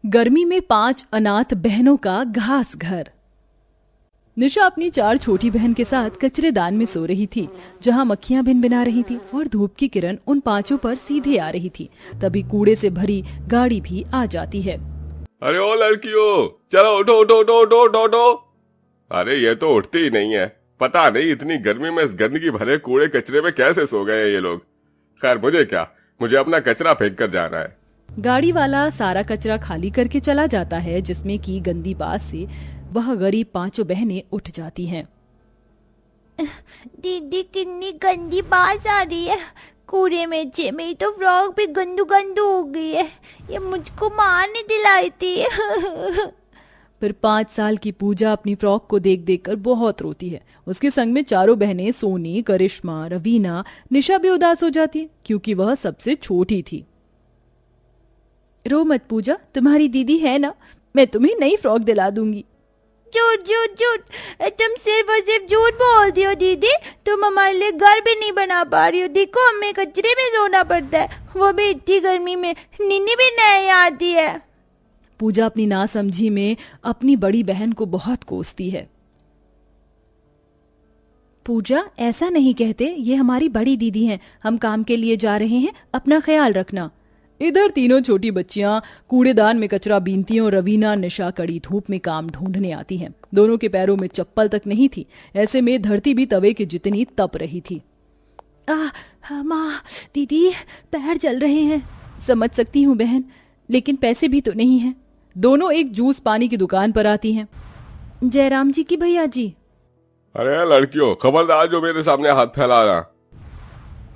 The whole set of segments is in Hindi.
गर्मी में 5 अनाथ बहनों का घास घर। निशा अपनी 4 छोटी बहन के साथ कचरेदान में सो रही थी, जहां मक्खियां भिनभिना रही थी और धूप की किरण उन 5 पर सीधे आ रही थी। तभी कूड़े से भरी गाड़ी भी आ जाती है। अरे ओ लड़कियों, चलो उठो उठो उठो उठो उठो उठो। अरे ये तो उठती ही नहीं है। पता नहीं इतनी गर्मी में इस गंदगी भरे कूड़े कचरे में कैसे सो गए हैं ये लोग। खैर मुझे क्या, मुझे अपना कचरा फेंक कर जाना है। गाड़ी वाला सारा कचरा खाली करके चला जाता है, जिसमें की गंदी बात से वह गरीब 5 बहनें उठ जाती हैं। दीदी कितनी गंदी बात आ रही है। कूड़े में मेरी तो फ्रॉक भी गंदू गंदू हो गई है। ये मुझको माँ ने दिलाई थी। फिर 5 साल की पूजा अपनी फ्रॉक को देख देख कर बहुत रोती है। उसके संग में 4 बहनें सोनी, करिश्मा, रवीना, निशा भी उदास हो जाती है, क्योंकि वह सबसे छोटी थी। रो मत पूजा, तुम्हारी दीदी है ना, मैं तुम्हें नई फ्रॉक दिला दूंगी। झूठ झूठ झूठ, तुम सिर्फ और सिर्फ झूठ बोलती हो दीदी। तुम हमारे लिए घर भी नहीं बना पा रही हो। देखो हमें कचरे में सोना पड़ता है, वो भी इतनी गर्मी में। नीनी भी नहीं आती है। पूजा अपनी नासमझी में अपनी बड़ी बहन को बहुत कोसती है। पूजा, ऐसा नहीं कहते, ये हमारी बड़ी दीदी हैं। हम काम के लिए जा रहे हैं, अपना ख्याल रखना। इधर तीनों छोटी बच्चियां कूड़ेदान में कचरा बीनती हैं और रवीना, निशा कड़ी धूप में काम ढूंढने आती हैं। दोनों के पैरों में चप्पल तक नहीं थी, ऐसे में धरती भी तवे के जितनी तप रही थी। माँ, दीदी, पैर जल रहे हैं। समझ सकती हूँ बहन, लेकिन पैसे भी तो नहीं हैं। दोनों एक जूस पानी की दुकान पर आती हैं। जयराम जी की भैया जी। अरे लड़कियों, खबरदार जो मेरे सामने हाथ फैलाना।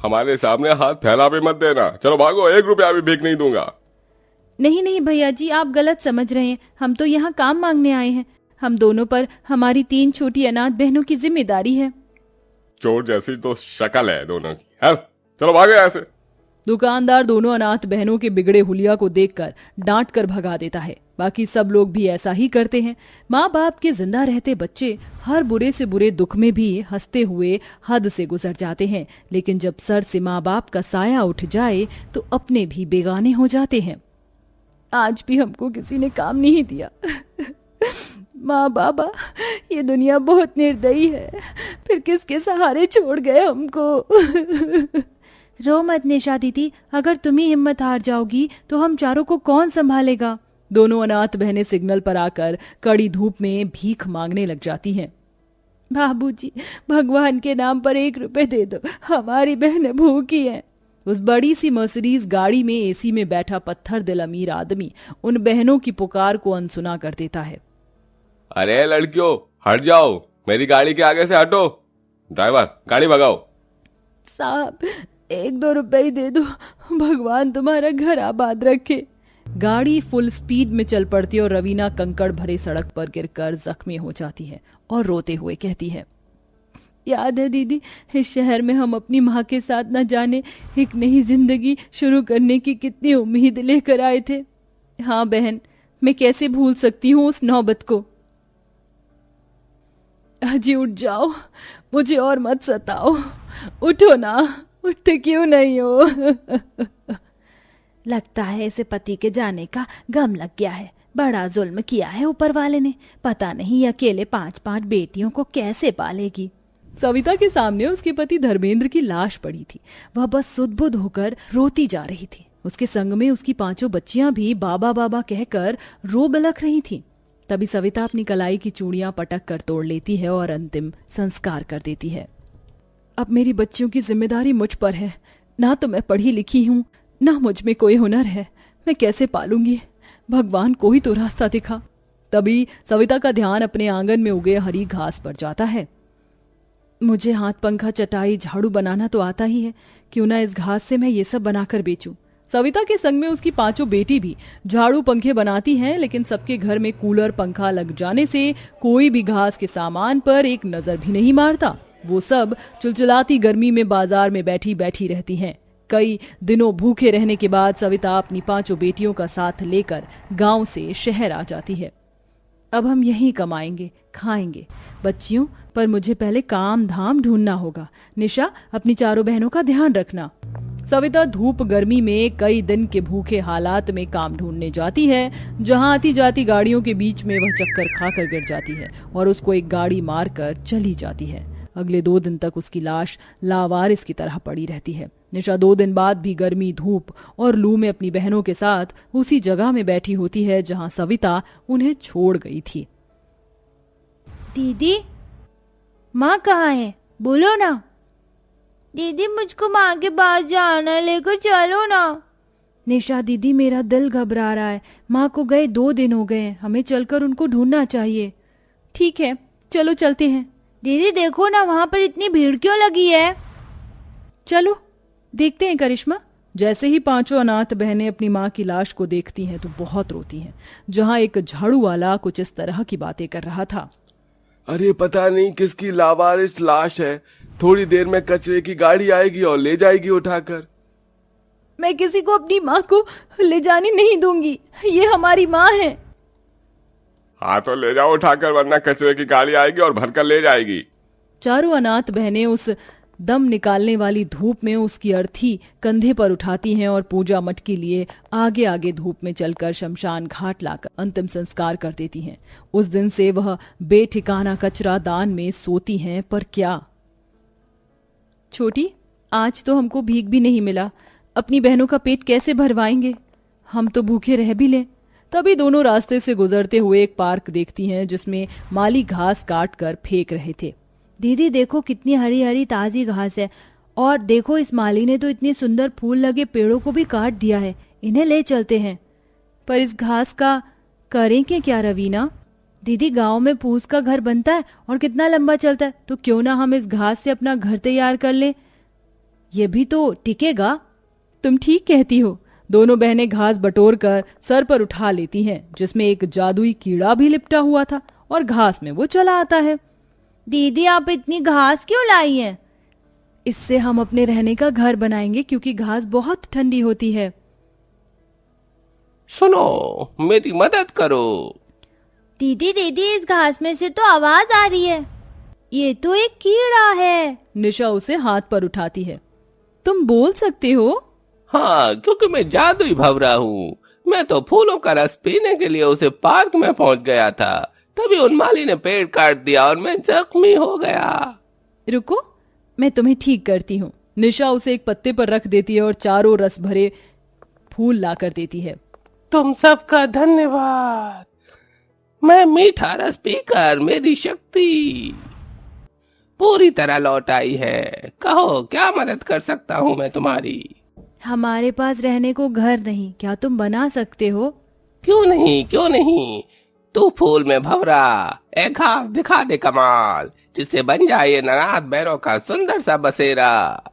हमारे सामने हाथ फैला भी मत देना। चलो भागो, 1 रुपया भी भीख नहीं दूंगा। नहीं नहीं भैया जी, आप गलत समझ रहे हैं। हम तो यहाँ काम मांगने आए हैं। हम दोनों पर हमारी 3 छोटी अनाथ बहनों की जिम्मेदारी है। चोर जैसी तो शक्ल है दोनों की। चलो भागो यहाँ से। दुकानदार दोनों अनाथ बहनों के बिगड़े हुलिया को देखकर डांट कर भगा देता है। बाकी सब लोग भी ऐसा ही करते हैं। माँ बाप के जिंदा रहते बच्चे हर बुरे से बुरे दुख में भी हंसते हुए हद से गुजर जाते हैं, लेकिन जब सर से माँ बाप का साया उठ जाए तो अपने भी बेगाने हो जाते हैं। आज भी हमको किसी ने काम नहीं दिया। माँ बाबा, ये दुनिया बहुत निर्दयी है। फिर किसके सहारे छोड़ गए हमको। रो मत निशा दीदी, अगर तुम ही हिम्मत हार जाओगी तो हम चारों को कौन संभालेगा। दोनों अनाथ बहनें सिग्नल पर आकर कड़ी धूप में भीख मांगने लग जाती हैं। बाबूजी, भगवान के नाम पर 1 रुपए दे दो, हमारी बहनें भूखी हैं। उस बड़ी सी मर्सिडीज गाड़ी में एसी में बैठा पत्थर दिल अमीर आदमी उन बहनों की पुकार को अनसुना कर देता है। अरे लड़कियों, हट जाओ, मेरी गाड़ी के आगे से हटो। ड्राइवर, गाड़ी भगाओ। साहब, 1-2 रुपए ही दे दो, भगवान तुम्हारा घर आबाद रखे। गाड़ी फुल स्पीड में चल पड़ती है और रवीना कंकड़ भरी सड़क पर गिरकर जख्मी हो जाती है और रोते हुए कहती है, याद है दीदी, इस शहर में हम अपनी माँ के साथ न जाने एक नई जिंदगी शुरू करने की कितनी उम्मीद लेकर आए थे। हाँ बहन, मैं कैसे भूल सकती हूँ उस नौबत को। अजी उठ जाओ, मुझे और मत सताओ। उठो ना, उठते क्यों नहीं हो। लगता है इसे पति के जाने का गम लग गया है। बड़ा जुल्म किया है ऊपर वाले ने। पता नहीं अकेले 5-5 बेटियों को कैसे पालेगी। सविता के सामने उसके पति धर्मेंद्र की लाश पड़ी थी। वह बस सुध-बुध होकर रोती जा रही थी। उसके संग में उसकी 5 बच्चियां भी बाबा बाबा कहकर रो बलक रही थीं। तभी सविता अपनी कलाई की चूड़ियां पटक कर तोड़ लेती है और अंतिम संस्कार कर देती है। अब मेरी बच्चियों की जिम्मेदारी मुझ पर है। ना तो मैं पढ़ी लिखी हूँ, ना मुझ में कोई हुनर है। मैं कैसे पालूंगी? भगवान कोई तो रास्ता दिखा। तभी सविता का ध्यान अपने आंगन में उगे हरी घास पर जाता है। मुझे हाथ पंखा, चटाई, झाड़ू बनाना तो आता ही है। क्यों ना इस घास से मैं ये सब बनाकर बेचूं। सविता के संग में उसकी 5 बेटी भी झाड़ू पंखे बनाती हैं, लेकिन सबके घर में कूलर पंखा लग जाने से कोई भी घास के सामान पर एक नजर भी नहीं मारता। वो सब चिलचिलाती गर्मी में बाजार में बैठी बैठी रहती हैं। कई दिनों भूखे रहने के बाद सविता अपनी 5 बेटियों का साथ लेकर गांव से शहर आ जाती है। अब हम यहीं कमाएंगे, खाएंगे। बच्चियों, पर मुझे पहले काम धाम ढूंढना होगा। निशा, अपनी 4 बहनों का ध्यान रखना। सविता धूप गर्मी में कई दिन के भूखे हालात में काम ढूंढने जाती है, जहां आती जाती गाड़ियों के बीच में वह चक्कर खाकर गिर जाती है और उसको एक गाड़ी मारकर चली जाती है। अगले 2 दिन तक उसकी लाश लावारिस की तरह पड़ी रहती है। निशा 2 दिन बाद भी गर्मी, धूप और लू में अपनी बहनों के साथ उसी जगह में बैठी होती है जहां सविता उन्हें छोड़ गई थी। दीदी, माँ कहाँ है? बोलो ना। दीदी, मुझको माँ के पास जाना, लेकर चलो ना। निशा दीदी, मेरा दिल घबरा रहा है। माँ को गए 2 दिन हो गए हैं, हमें चलकर उनको ढूंढना चाहिए। ठीक है, चलो चलते हैं। दीदी देखो ना, वहाँ पर इतनी भीड़ क्यों लगी है? चलो देखते हैं करिश्मा। जैसे ही 5 अनाथ बहनें अपनी माँ की लाश को देखती हैं तो बहुत रोती हैं, जहाँ एक झाड़ू वाला कुछ इस तरह की बातें कर रहा था। अरे पता नहीं किसकी लावारिस लाश है, थोड़ी देर में कचरे की गाड़ी आएगी और ले जाएगी उठाकर। मैं किसी को अपनी माँ को ले जाने नहीं दूंगी, ये हमारी माँ है। हाँ तो ले जाओ उठाकर, वरना कचरे की गाड़ी आएगी और भरकर ले जाएगी। चारों अनाथ बहनें उस दम निकालने वाली धूप में उसकी अर्थी कंधे पर उठाती हैं और पूजा मट के लिए आगे आगे धूप में चलकर शमशान घाट लाकर अंतिम संस्कार कर देती हैं। उस दिन से वह बेठिकाना कचरा दान में सोती हैं, पर क्या छोटी, आज तो हमको भीख भी नहीं मिला, अपनी बहनों का पेट कैसे भरवाएंगे? हम तो भूखे रह भी लें। तभी दोनों रास्ते से गुजरते हुए एक पार्क देखती हैं जिसमें माली घास काट कर फेंक रहे थे। दीदी देखो, कितनी हरी हरी ताजी घास है, और देखो इस माली ने तो इतने सुंदर फूल लगे पेड़ों को भी काट दिया है। इन्हें ले चलते हैं। पर इस घास का करें क्या रवीना? दीदी, गांव में फूस का घर बनता है और कितना लंबा चलता है, तो क्यों ना हम इस घास से अपना घर तैयार कर लें? ये भी तो टिकेगा। तुम ठीक कहती हो। दोनों बहनें घास बटोर कर सर पर उठा लेती हैं, जिसमें एक जादुई कीड़ा भी लिपटा हुआ था और घास में वो चला आता है। दीदी, आप इतनी घास क्यों लाई हैं? इससे हम अपने रहने का घर बनाएंगे, क्योंकि घास बहुत ठंडी होती है। सुनो, मेरी मदद करो। दीदी दीदी, इस घास में से तो आवाज आ रही है। ये तो एक कीड़ा है। निशा उसे हाथ पर उठाती है। तुम बोल सकते हो? हाँ, क्योंकि मैं जादुई भंवरा हूँ। मैं तो फूलों का रस पीने के लिए उसे पार्क में पहुँच गया था, तभी उन माली ने पेड़ काट दिया और मैं जख्मी हो गया। रुको, मैं तुम्हें ठीक करती हूँ। निशा उसे एक पत्ते पर रख देती है और चारों रस भरे फूल लाकर देती है। तुम सबका धन्यवाद। मैं मीठा रस पीकर मेरी शक्ति पूरी तरह लौट आई है। कहो, क्या मदद कर सकता हूँ मैं तुम्हारी? हमारे पास रहने को घर नहीं, क्या तुम बना सकते हो? क्यों नहीं, क्यों नहीं। तू फूल में भंवरा, एक घास दिखा दे कमाल, जिससे बन जाए ये नाथ बैरों का सुंदर सा बसेरा।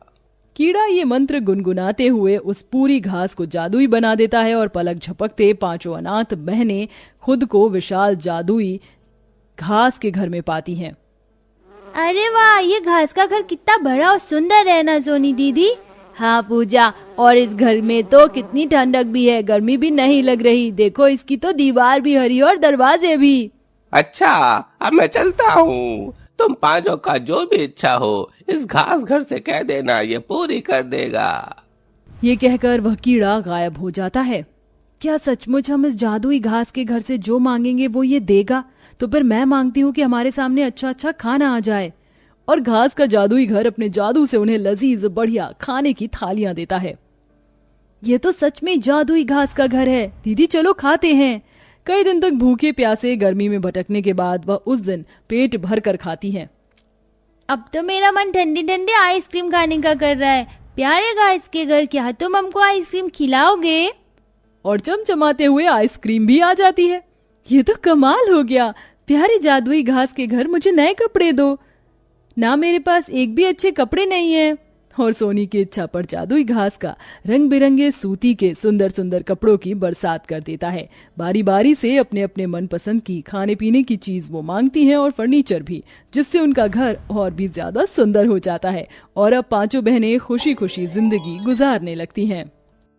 कीड़ा ये मंत्र गुनगुनाते हुए उस पूरी घास को जादुई बना देता है और पलक झपकते 5 अनाथ बहनें खुद को विशाल जादुई घास के घर में पाती हैं। अरे वाह, ये घास का घर कितना बड़ा और सुंदर है ना सोनी दीदी? हाँ पूजा, और इस घर में तो कितनी ठंडक भी है, गर्मी भी नहीं लग रही। देखो, इसकी तो दीवार भी हरी और दरवाजे भी। अच्छा, अब मैं चलता हूँ। तुम 5 का जो भी इच्छा हो इस घास घर से कह देना, ये पूरी कर देगा। ये कहकर वह कीड़ा गायब हो जाता है। क्या सचमुच हम इस जादुई घास के घर से जो मांगेंगे वो ये देगा? तो फिर मैं मांगती हूँ कि हमारे सामने अच्छा अच्छा खाना आ जाए। और घास का जादुई घर अपने जादू से उन्हें लजीज बढ़िया खाने की थालियां देता है। ये तो सच में जादुई घास का घर है। दीदी चलो खाते हैं। कई दिन तक भूखे प्यासे गर्मी में भटकने के बाद वह उस दिन पेट भर कर खाती हैं। अब तो मेरा मन ठंडी ठंडी आइसक्रीम खाने का कर रहा है। प्यारे घास के घर, क्या तुम हमको आइसक्रीम खिलाओगे? और चमचमाते हुए आइसक्रीम भी आ जाती है। ये तो कमाल हो गया। प्यारे जादुई घास के घर, मुझे नए कपड़े दो ना, मेरे पास एक भी अच्छे कपड़े नहीं है। और सोनी की इच्छा पर जादुई घास का रंग बिरंगे सूती के सुंदर सुंदर कपड़ों की बरसात कर देता है। बारी बारी से अपने अपने मनपसंद की खाने पीने की चीज वो मांगती हैं और फर्नीचर भी, जिससे उनका घर और भी ज्यादा सुंदर हो जाता है। और अब 5 बहनें खुशी खुशी जिंदगी गुजारने लगती हैं।